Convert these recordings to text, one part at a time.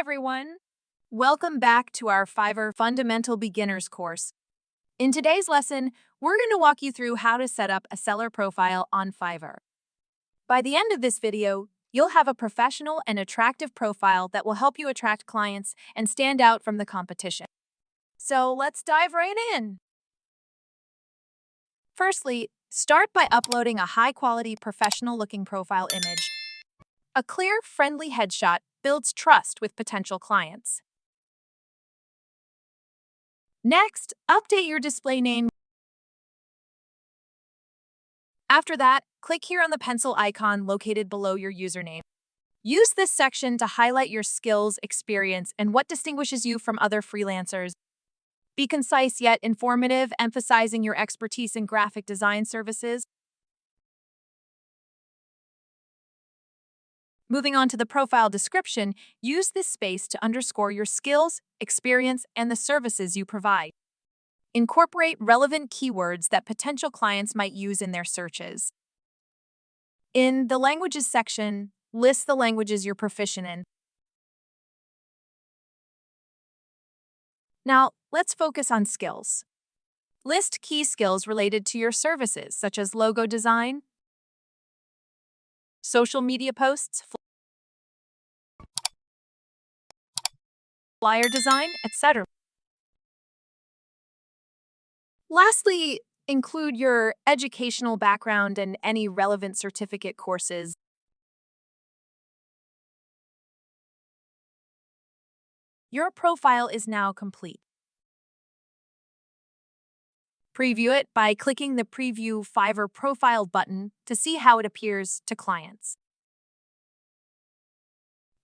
everyone! Welcome back to our Fiverr Fundamental Beginners course. In today's lesson, we're going to walk you through how to set up a seller profile on Fiverr. By the end of this video, you'll have a professional and attractive profile that will help you attract clients and stand out from the competition. So let's dive right in. Firstly, start by uploading a high-quality, professional-looking profile image. A clear, friendly headshot builds trust with potential clients. Next, update your display name. After that, click here on the pencil icon located below your username. Use this section to highlight your skills, experience, and what distinguishes you from other freelancers. Be concise yet informative, emphasizing your expertise in graphic design services. Moving on to the profile description, use this space to underscore your skills, experience, and the services you provide. Incorporate relevant keywords that potential clients might use in their searches. In the languages section, list the languages you're proficient in. Now, let's focus on skills. List key skills related to your services, such as logo design, social media posts, flyer design, etc. Lastly, include your educational background and any relevant certificate courses. Your profile is now complete. Preview it by clicking the Preview Fiverr Profile button to see how it appears to clients.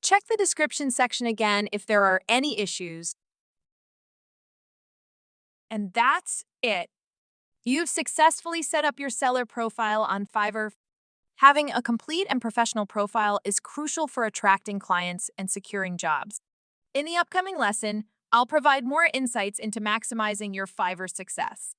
Check the description section again if there are any issues. And that's it. You've successfully set up your seller profile on Fiverr. Having a complete and professional profile is crucial for attracting clients and securing jobs. In the upcoming lesson, I'll provide more insights into maximizing your Fiverr success.